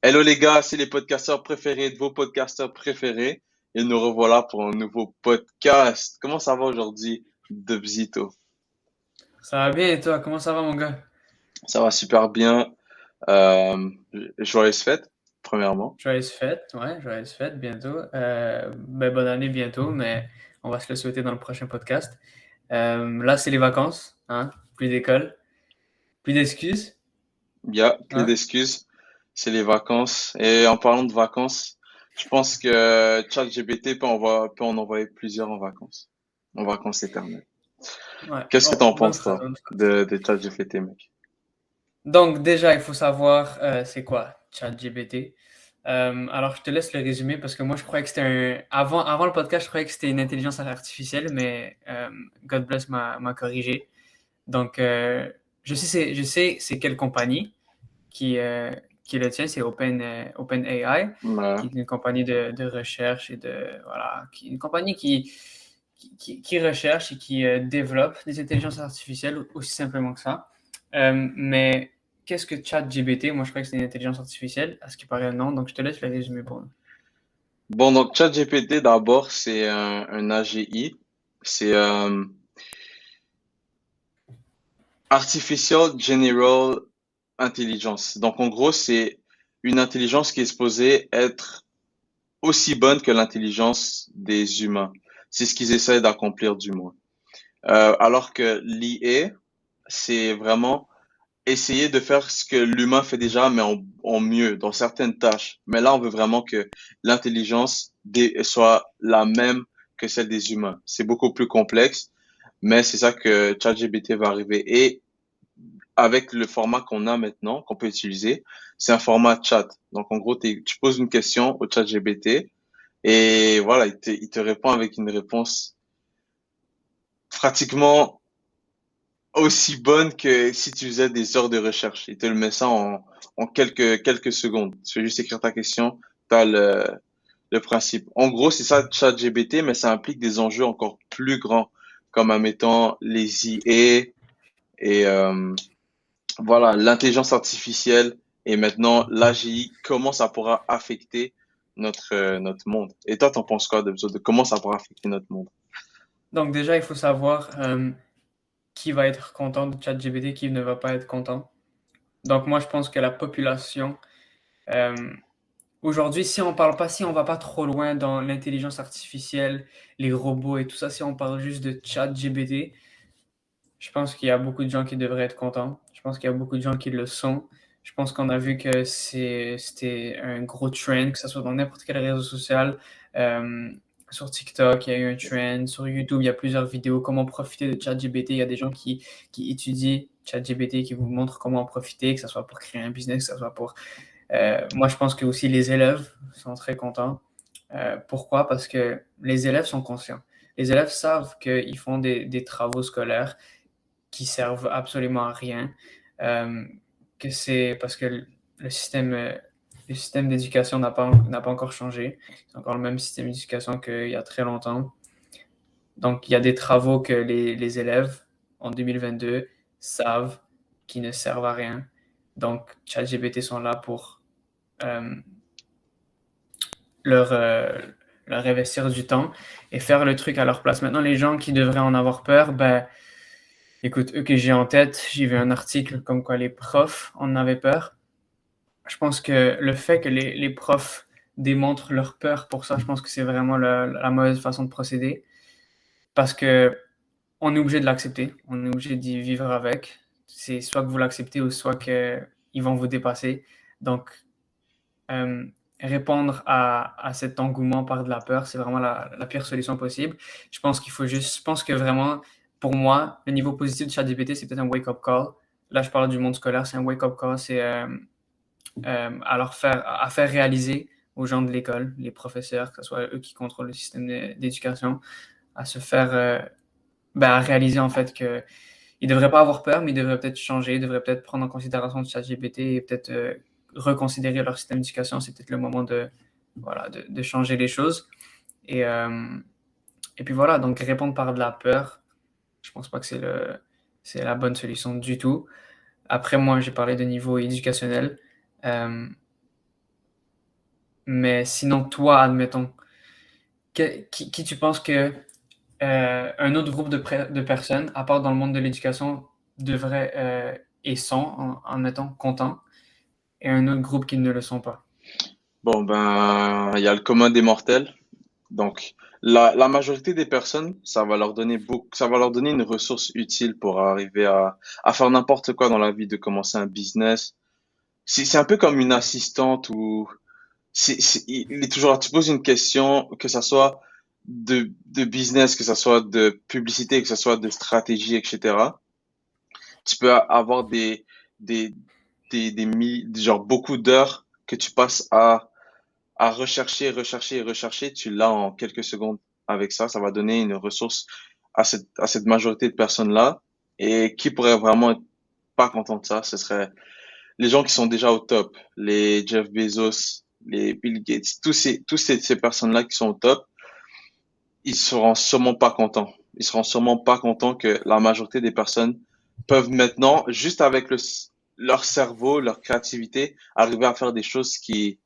Hello les gars, c'est les podcasteurs préférés de vos podcasteurs préférés et nous revoilà pour un nouveau podcast. Comment ça va aujourd'hui, de Bzito? Ça va bien et toi, comment ça va mon gars? Ça va super bien. Euh, Joyeuses fêtes, premièrement. Joyeuse fête bientôt. Bonne année bientôt, mais on va se le souhaiter dans le prochain podcast. Là, c'est les vacances, hein? Plus d'école, plus d'excuses, Il y a plus hein? d'excuses, c'est les vacances. Et en parlant de vacances, je pense que ChatGPT peut en envoyer plusieurs en vacances. En vacances éternelles. Ouais. Qu'est-ce que Oh, t'en bonne penses, phrase, toi, bonne phrase. de ChatGPT, mec? Donc déjà, il faut savoir c'est quoi ChatGPT. Alors, je te laisse le résumer parce que moi, je croyais que c'était avant le podcast, je croyais que c'était une intelligence artificielle, mais God bless m'a corrigé. Donc, je sais c'est quelle compagnie qui le tient, c'est OpenAI, Ouais. qui est une compagnie de recherche et voilà, une compagnie qui recherche et qui développe des intelligences artificielles aussi simplement que ça. Mais qu'est-ce que ChatGPT? Moi, je crois que c'est une intelligence artificielle, à ce qui paraît non, donc je te laisse le résumer pour nous. Bon, donc ChatGPT, d'abord, c'est un AGI. C'est Artificial General Intelligence. Donc, en gros, c'est une intelligence qui est supposée être aussi bonne que l'intelligence des humains. C'est ce qu'ils essaient d'accomplir, du moins. Alors que l'IA, c'est vraiment essayer de faire ce que l'humain fait déjà, mais en mieux, dans certaines tâches. Mais là, on veut vraiment que soit la même que celle des humains. C'est beaucoup plus complexe, mais c'est ça que ChatGPT va arriver. Et avec le format qu'on a maintenant, qu'on peut utiliser, c'est un format chat. Donc, en gros, tu poses une question au ChatGPT et voilà, il te répond avec une réponse pratiquement aussi bonne que si tu faisais des heures de recherche. Il te le met ça en quelques secondes. Tu fais juste écrire ta question, t'as le principe. En gros, c'est ça ChatGPT, mais ça implique des enjeux encore plus grands, comme admettons les IA et voilà, l'intelligence artificielle et maintenant l'AGI, comment ça pourra affecter notre monde. Et toi, t'en penses quoi de comment ça pourra affecter notre monde? Donc déjà, il faut savoir qui va être content de ChatGPT, qui ne va pas être content. Donc moi, je pense que la population, euh, aujourd'hui, si on va pas trop loin dans l'intelligence artificielle, les robots et tout ça, si on parle juste de ChatGPT, je pense qu'il y a beaucoup de gens qui devraient être contents. Je pense qu'il y a beaucoup de gens qui le sont. Je pense qu'on a vu que c'était un gros trend, que ce soit dans n'importe quel réseau social. Euh, Sur TikTok, il y a eu un trend. Sur YouTube, il y a plusieurs vidéos. Comment profiter de ChatGPT. Il y a des gens qui étudient ChatGPT, qui vous montrent comment en profiter, que ce soit pour créer un business, que ce soit pour moi, je pense que aussi les élèves sont très contents. Pourquoi? Parce que les élèves sont conscients. Les élèves savent qu'ils font des travaux scolaires qui servent absolument à rien. Euh, que c'est parce que le système d'éducation n'a pas encore changé. C'est encore le même système d'éducation qu'il y a très longtemps. Donc, il y a des travaux que les élèves en 2022 savent qui ne servent à rien. Donc, ChatGPT sont là pour euh, leur, leur investir du temps et faire le truc à leur place. Maintenant, les gens qui devraient en avoir peur, ben, écoute, eux que j'ai en tête, j'ai vu un article comme quoi les profs en avaient peur. Je pense que le fait que les profs démontrent leur peur pour ça, je pense que c'est vraiment la mauvaise façon de procéder parce que on est obligé de l'accepter, on est obligé d'y vivre avec. C'est soit que vous l'acceptez ou soit qu'ils vont vous dépasser. Donc, euh, répondre à cet engouement par de la peur, c'est vraiment la pire solution possible. Je pense que vraiment, pour moi, le niveau positif de ChatGPT, c'est peut-être un wake-up call. Là, je parle du monde scolaire, c'est un wake-up call, c'est à faire réaliser aux gens de l'école, les professeurs, que ce soit eux qui contrôlent le système d'éducation, à se faire, à réaliser en fait que ils devraient pas avoir peur, mais ils devraient peut-être changer, ils devraient peut-être prendre en considération le ChatGPT et peut-être reconsidérer leur système d'éducation. C'est peut-être le moment de changer les choses. Et, euh, et puis voilà, donc répondre par de la peur, je pense pas que c'est la bonne solution du tout. Après, moi, j'ai parlé de niveau éducationnel. Euh, Mais sinon, toi, admettons, qui tu penses que un autre groupe de personnes, à part dans le monde de l'éducation, devrait et sont, mettons, contents, et un autre groupe qui ne le sont pas? Bon, ben, il y a le commun des mortels. Donc, la majorité des personnes, ça va leur donner une ressource utile pour arriver à faire n'importe quoi dans la vie, de commencer un business. C'est un peu comme une assistante ou il est toujours là. Tu poses une question, que ça soit de business, que ça soit de publicité, que ça soit de stratégie, etc. Tu peux avoir des, genre beaucoup d'heures que tu passes à rechercher, rechercher et rechercher. Tu l'as en quelques secondes avec ça. Ça va donner une ressource à cette majorité de personnes-là. Et qui pourrait vraiment être pas content de ça? Ce serait les gens qui sont déjà au top, les Jeff Bezos, les Bill Gates, ces personnes-là qui sont au top, ils seront sûrement pas contents. Ils seront sûrement pas contents que la majorité des personnes peuvent maintenant, juste avec leur cerveau, leur créativité, arriver à faire des choses qui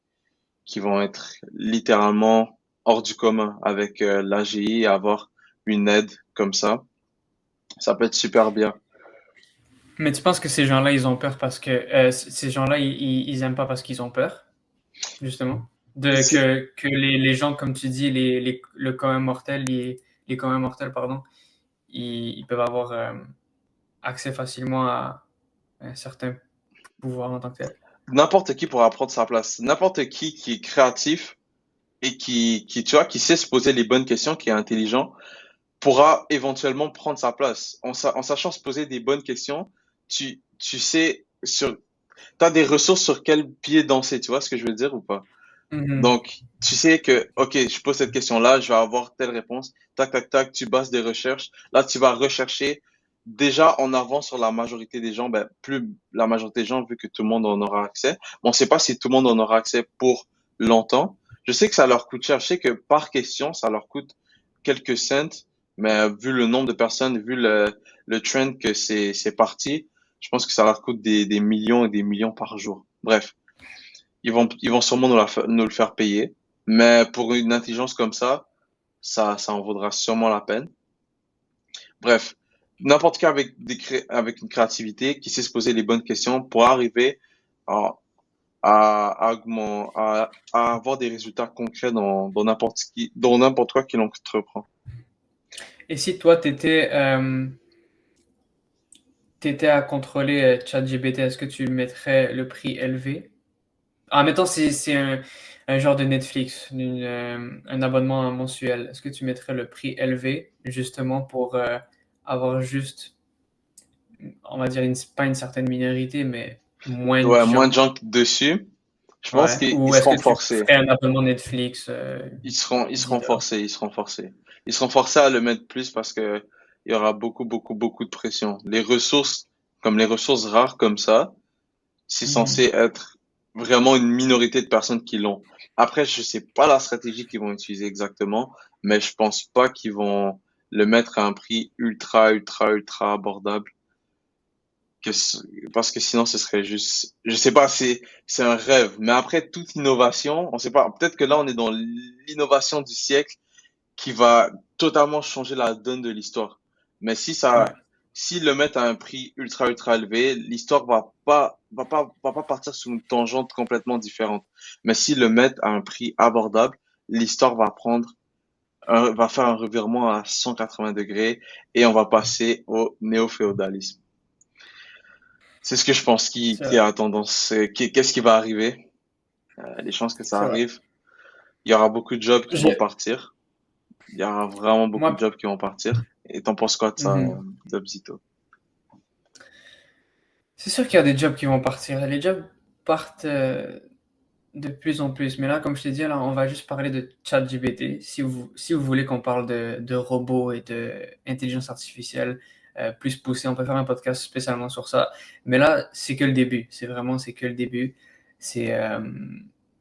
vont être littéralement hors du commun avec l'AGI, avoir une aide comme ça peut être super bien. Mais tu penses que ces gens-là, ils ont peur parce que ces gens-là, ils aiment pas parce qu'ils ont peur, justement, C'est que les gens, comme tu dis, le commun mortel, les communs mortels, pardon, ils peuvent avoir accès facilement à un certain pouvoir en tant que tel. n'importe qui pourra prendre sa place. N'importe qui est créatif et tu vois, qui sait se poser les bonnes questions, qui est intelligent, pourra éventuellement prendre sa place. En sachant se poser des bonnes questions, tu sais t'as des ressources sur quel pied danser, tu vois ce que je veux dire ou pas? Mhm. Donc, tu sais que, ok, je pose cette question-là, je vais avoir telle réponse. Tac, tac, tac, tu bases des recherches. Là, tu vas rechercher déjà en avant sur la majorité des gens. Ben, plus la majorité des gens, vu que tout le monde en aura accès. Bon, on sait pas si tout le monde en aura accès pour longtemps. Je sais que ça leur coûte cher. Je sais que par question, ça leur coûte quelques cents. Mais vu le nombre de personnes, vu le trend que c'est parti, je pense que ça leur coûte des millions et des millions par jour. Bref. Ils vont sûrement nous le faire payer. Mais pour une intelligence comme ça en vaudra sûrement la peine. Bref, n'importe qui avec avec une créativité, qui sait se poser les bonnes questions pour arriver à, à avoir des résultats concrets dans n'importe quoi qu'il entreprend. Et si toi, t'étais à contrôler ChatGPT, est-ce que tu mettrais le prix élevé? Ah, mettons, c'est un genre de Netflix, un abonnement mensuel. Est-ce que tu mettrais le prix élevé justement pour avoir juste, on va dire, pas une certaine minorité, mais moins de Ouais, moins de gens? gens dessus. Je pense Ouais. qu'ils Ou est-ce que seront tu forcés. ferais un abonnement Netflix Ils seront 10 $? forcés, ils seront forcés. Ils seront forcés à le mettre plus parce que il y aura beaucoup, beaucoup, beaucoup de pression. Les ressources, comme les ressources rares comme ça, c'est censé Mhm. être vraiment une minorité de personnes qui l'ont. Après, je sais pas la stratégie qu'ils vont utiliser exactement, mais je pense pas qu'ils vont le mettre à un prix ultra, ultra, ultra abordable. Parce que sinon, ce serait juste, je sais pas, c'est un rêve. Mais après, toute innovation, on sait pas, peut-être que là, on est dans l'innovation du siècle qui va totalement changer la donne de l'histoire. Mais Ouais. s'ils le mettent à un prix ultra ultra élevé, l'histoire va pas partir sur une tangente complètement différente. Mais s'ils le mettent à un prix abordable, l'histoire va faire un revirement à 180 degrés et on va passer au néo-féodalisme. C'est ce que je pense C'est qui vrai. a tendance. Qu'est-ce qui va arriver? Les chances que ça C'est vrai. arrive. Il y aura beaucoup de jobs qui vont Je- partir. Il y aura vraiment beaucoup Moi, de jobs qui vont partir. Et t'en penses quoi de ça, mhm. Dobzito? C'est sûr qu'il y a des jobs qui vont partir. Les jobs partent de plus en plus. Mais là, comme je t'ai dit, là, on va juste parler de ChatGPT. Si vous voulez qu'on parle de robots et d'intelligence artificielle plus poussée, on peut faire un podcast spécialement sur ça. Mais là, c'est que le début. C'est que le début. C'est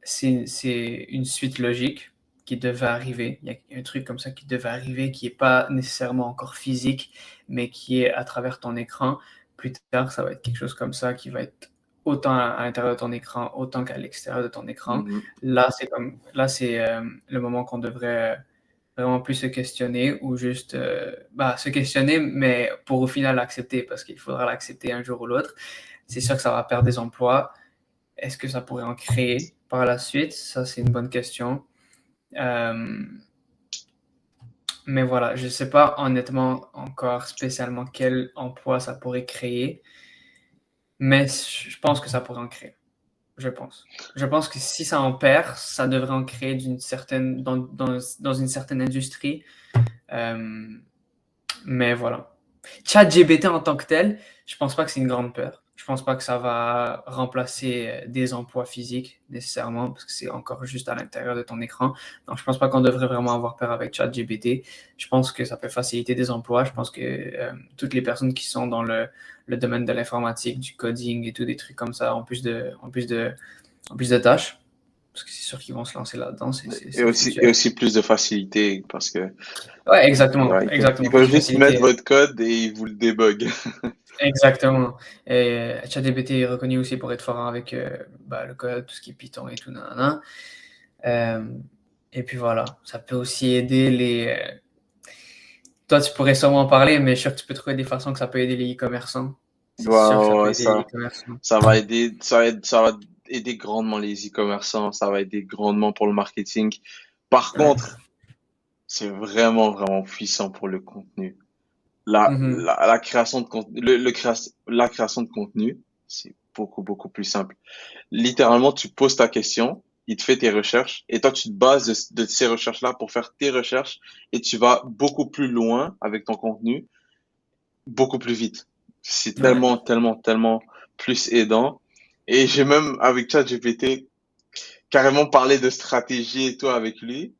c'est une suite logique qui devait arriver. Il y a un truc comme ça qui devait arriver, qui n'est pas nécessairement encore physique, mais qui est à travers ton écran. Plus tard, ça va être quelque chose comme ça qui va être autant à l'intérieur de ton écran, autant qu'à l'extérieur de ton écran. Mhm. Là, c'est le moment qu'on devrait vraiment plus se questionner ou juste se questionner, mais pour au final l'accepter, parce qu'il faudra l'accepter un jour ou l'autre. C'est sûr que ça va perdre des emplois. Est-ce que ça pourrait en créer par la suite? Ça, c'est une bonne question. Mais voilà, je ne sais pas honnêtement encore spécialement quel emploi ça pourrait créer, mais je pense que ça pourrait en créer. Je pense. Je pense que si ça en perd, ça devrait en créer dans une certaine industrie. Mais voilà. ChatGPT en tant que tel, je pense pas que c'est une grande peur. Je pense pas que ça va remplacer des emplois physiques nécessairement, parce que c'est encore juste à l'intérieur de ton écran. Donc, je pense pas qu'on devrait vraiment avoir peur avec ChatGPT. Je pense que ça peut faciliter des emplois. Je pense que toutes les personnes qui sont dans le domaine de l'informatique, du coding et tout, des trucs comme ça, en plus de tâches, parce que c'est sûr qu'ils vont se lancer là-dedans, c'est le Et futur. aussi plus de facilité parce que Ouais, exactement, ouais, ils exactement, plus peuvent de juste mettre facilité. votre code et ils vous le débuguent. Exactement. Et ChatGPT est reconnu aussi pour être fort avec le code, tout ce qui est Python et tout, nanana. Euh, et puis voilà, ça peut aussi aider toi, tu pourrais sûrement en parler, mais je suis sûr que tu peux trouver des façons que ça peut aider les e-commerçants. C'est sûr que ça peut Ouais, aider les e-commerçants. ça va aider grandement les e-commerçants, ça va aider grandement pour le marketing. Par Ouais. contre, c'est vraiment puissant pour le contenu. Mhm. La création de contenu, la création de contenu, c'est beaucoup plus simple. Littéralement, tu poses ta question, il te fait tes recherches, et toi, tu te bases de ces recherches-là pour faire tes recherches, et tu vas beaucoup plus loin avec ton contenu, beaucoup plus vite. C'est Ouais. tellement plus aidant. Et j'ai même, avec ChatGPT, carrément parlé de stratégie et tout avec lui.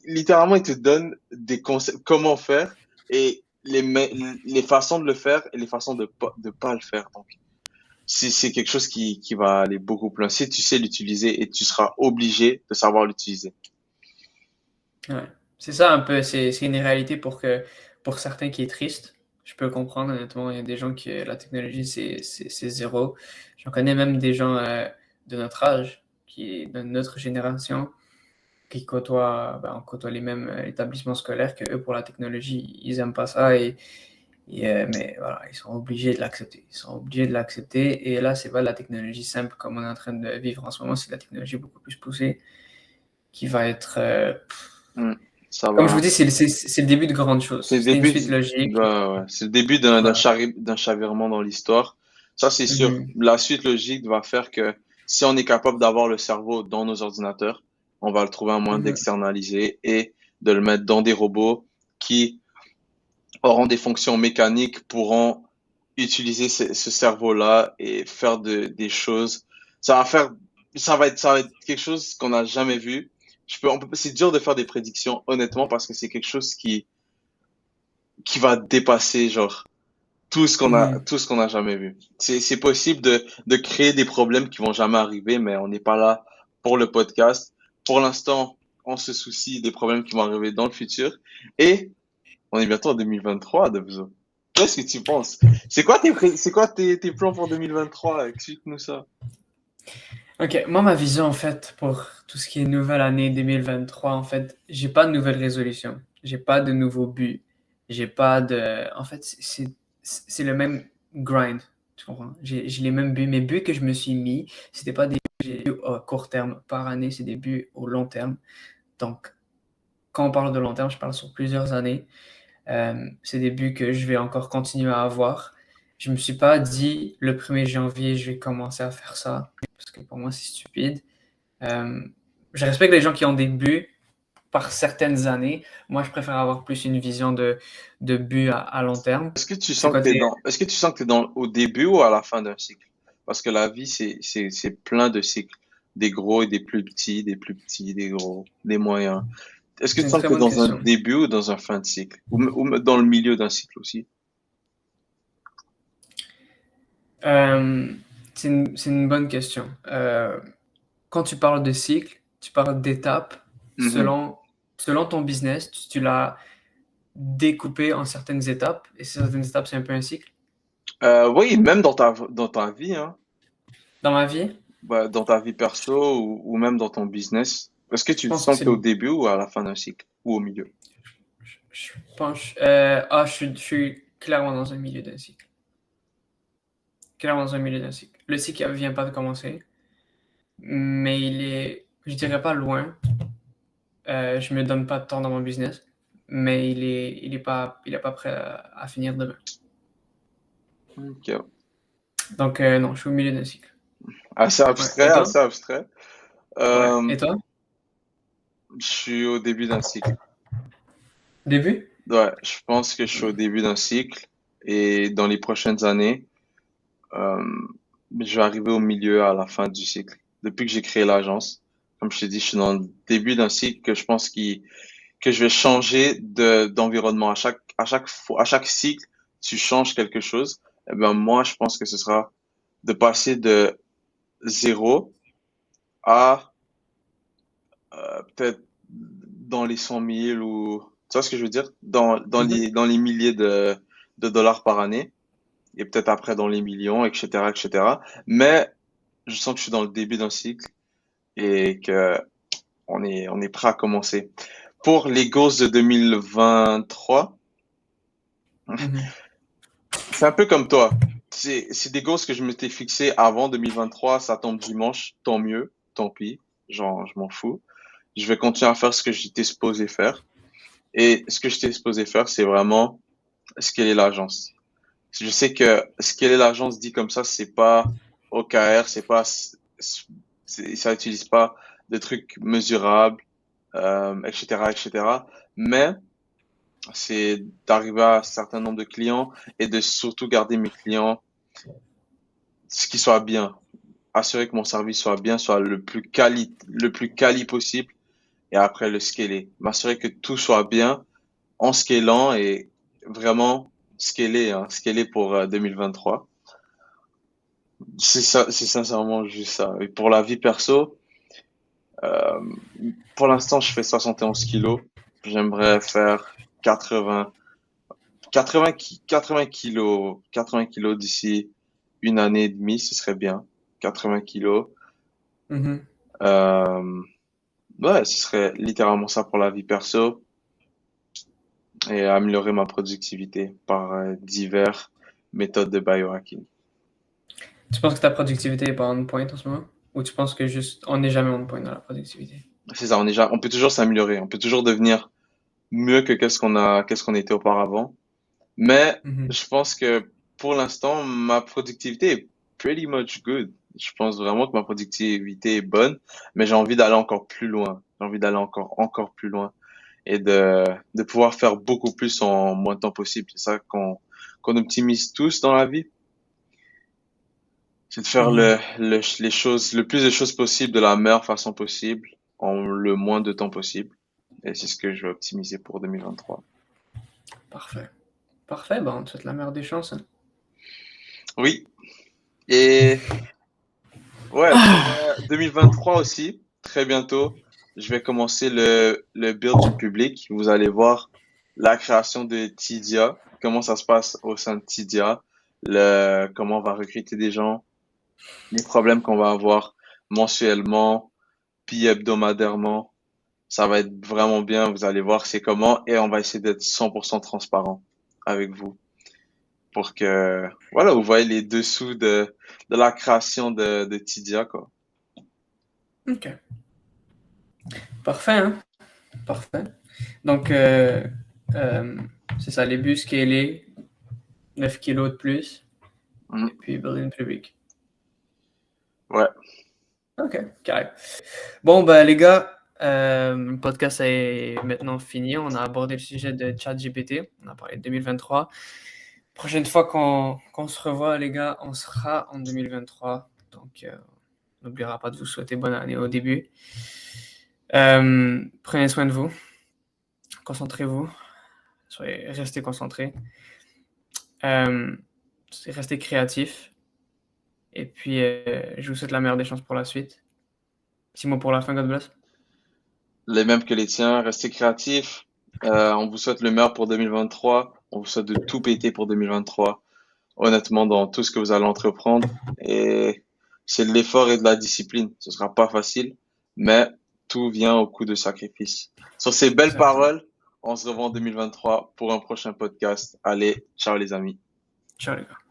Littéralement, il te donne des conseils, comment faire, et les façons de le faire, et les façons de pas le faire. Donc, c'est quelque chose qui va aller beaucoup plus loin. Si tu sais l'utiliser et tu seras obligé de savoir l'utiliser. Ouais. C'est ça un peu, c'est une réalité pour certains qui est triste. Je peux comprendre, honnêtement, il y a des gens qui, la technologie, c'est zéro. J'en connais même des gens de notre âge, de notre génération, qui on côtoie les mêmes établissements scolaires que eux pour la technologie, ils aiment pas ça mais voilà, ils sont obligés de l'accepter. Ils sont obligés de l'accepter et là, c'est pas de la technologie simple comme on est en train de vivre en ce moment, c'est de la technologie beaucoup plus poussée qui va être Hmm, ça comme je vous va. dis, c'est le début de grandes choses. C'est le C'était une début, suite logique. ouais. C'est le début Voilà. d'un chavirement dans l'histoire. Ça, c'est sûr. Mhm. La suite logique va faire que si on est capable d'avoir le cerveau dans nos ordinateurs, on va le trouver un moyen Mhm. d'externaliser et de le mettre dans des robots qui auront des fonctions mécaniques, pourront utiliser ce cerveau-là et faire des choses. Ça va faire, ça va être quelque chose qu'on n'a jamais vu. C'est dur de faire des prédictions, honnêtement, parce que c'est quelque chose qui va dépasser, genre, Mhm. tout ce qu'on a jamais vu. C'est possible de créer des problèmes qui vont jamais arriver, mais on n'est pas là pour le podcast. Pour l'instant, on se soucie des problèmes qui vont arriver dans le futur. Et on est bientôt en 2023, Devzo. Qu'est-ce que tu penses? C'est quoi tes plans pour 2023? Explique-nous ça. Ok, moi, ma vision, en fait, pour tout ce qui est nouvelle année 2023, en fait, j'ai pas de nouvelle résolution. J'ai pas de nouveau but. J'ai pas de. En fait, c'est le même grind. Tu comprends? J'ai les mêmes buts. Mes buts que je me suis mis, c'était pas des buts à court terme par année, c'est des buts au long terme. Donc, quand on parle de long terme, je parle sur plusieurs années. C'est des buts que je vais encore continuer à avoir. Je me suis pas dit le 1er janvier, je vais commencer à faire ça, parce que pour moi, c'est stupide. Euh, je respecte les gens qui ont des buts par certaines années. Moi, je préfère avoir plus une vision de but à long terme. C'est quoi tes... Est-ce que tu sens que t'es dans, au début ou à la fin d'un cycle? Parce que la vie, c'est plein de cycles. Des gros et des plus petits, des gros, des moyens. Est-ce que C'est tu une sens que très t'es bonne dans un question. début ou dans un fin de cycle? Dans le milieu d'un cycle aussi? Euh, c'est une bonne question. Quand tu parles de cycle, tu parles d'étapes Mhm. selon ton business, tu l'as découpé en certaines étapes, et ces certaines étapes, c'est un peu un cycle. Oui, même dans ta vie, hein. Dans ma vie, bah, dans ta vie perso ou même dans ton business? Est-ce que je tu pense que sens que tu c'est es au début ou à la fin d'un cycle ou au milieu? je pense, je suis clairement dans un milieu d'un cycle. Clairement dans un milieu d'un cycle. Le cycle vient pas de commencer, mais il est, je dirais pas loin. Je me donne pas de temps dans mon business, mais il est pas prêt à finir demain. Ok. Donc, non, je suis au milieu d'un cycle. Assez Ouais. abstrait, Et toi? assez abstrait. Ouais. Euh, Et toi? je suis au début d'un cycle. Début? Ouais, je pense que je suis au début d'un cycle et dans les prochaines années, euh, je vais arriver au milieu, à la fin du cycle. Depuis que j'ai créé l'agence, comme je t'ai dit, je suis dans le début d'un cycle que je pense que je vais changer d'environnement. À chaque cycle, tu changes quelque chose. Eh ben, moi, je pense que ce sera de passer de zéro à peut-être dans les 100 000 ou, tu vois ce que je veux dire? Mhm. Dans les milliers de dollars par année et peut-être après dans les millions, etc., etc. Mais je sens que je suis dans le début d'un cycle et que on est prêt à commencer. Pour les goals de 2023, Mhm. c'est un peu comme toi. C'est des goals que je m'étais fixé avant 2023. Ça tombe dimanche, tant mieux, tant pis. Genre, je m'en fous. Je vais continuer à faire ce que j'étais supposé faire. Et ce que j'étais supposé faire, c'est vraiment scaler l'agence. Je sais que scaler l'agence dit comme ça, c'est pas OKR, ça utilise pas de trucs mesurables, etc., etc. Mais c'est d'arriver à un certain nombre de clients et de surtout garder mes clients, ce qui soit bien. Assurer que mon service soit bien, soit le plus quali possible et après le scaler. M'assurer que tout soit bien en scalant et vraiment scaler, hein, scaler pour 2023. C'est ça, c'est sincèrement juste ça. Et pour la vie perso, euh, pour l'instant, je fais 71 kilos. J'aimerais faire 80, 80 kilos d'ici une année et demie, ce serait bien. 80 kilos. Mhm. Euh, ouais, ce serait littéralement ça pour la vie perso et améliorer ma productivité par divers méthodes de biohacking. Tu penses que ta productivité est pas on point en ce moment? Ou tu penses que juste on n'est jamais on point dans la productivité? C'est ça, on peut toujours s'améliorer, on peut toujours devenir mieux que qu'est-ce qu'on était auparavant. Mais Mhm. je pense que pour l'instant, ma productivité est pretty much good. Je pense vraiment que ma productivité est bonne, mais j'ai envie d'aller encore plus loin. J'ai envie d'aller encore plus loin et de pouvoir faire beaucoup plus en moins de temps possible. C'est ça qu'on optimise tous dans la vie. C'est de faire Mhm. les choses, le plus de choses possible de la meilleure façon possible en le moins de temps possible. Et c'est ce que je vais optimiser pour 2023. Parfait. Parfait, bon, on te souhaite la meilleure des chances, hein. Oui. Et ouais, pour 2023 aussi, très bientôt, je vais commencer le build du public. Vous allez voir la création de Tidia, comment ça se passe au sein de Tidia, comment on va recruter des gens, les problèmes qu'on va avoir mensuellement, puis hebdomadairement. Ça va être vraiment bien, vous allez voir c'est comment, et on va essayer d'être 100% transparent avec vous pour que, voilà, vous voyez les dessous de la création de Tidia, quoi. Ok. Parfait, hein? Parfait. Donc, euh, c'est ça, les bus scalés, 9 kilos de plus, Mm. et puis building public. Ouais. Ok, carré. Bon, ben, les gars, le podcast est maintenant fini. On a abordé le sujet de ChatGPT. On a parlé de 2023. Prochaine fois qu'on se revoit, les gars, on sera en 2023. Donc, on n'oubliera pas de vous souhaiter bonne année au début. Prenez soin de vous. Concentrez-vous. Restez concentrés. Euh, Restez créatifs. Et puis, je vous souhaite la meilleure des chances pour la suite. Petit mot pour la fin, God bless. Les mêmes que les tiens, restez créatifs. On vous souhaite le meilleur pour 2023. On vous souhaite de tout péter pour 2023. Honnêtement, dans tout ce que vous allez entreprendre. Et c'est de l'effort et de la discipline. Ce sera pas facile, mais tout vient au coup de sacrifice. Sur ces belles Exactement. paroles, on se revoit en 2023 pour un prochain podcast. Allez, ciao les amis. Ciao les gars.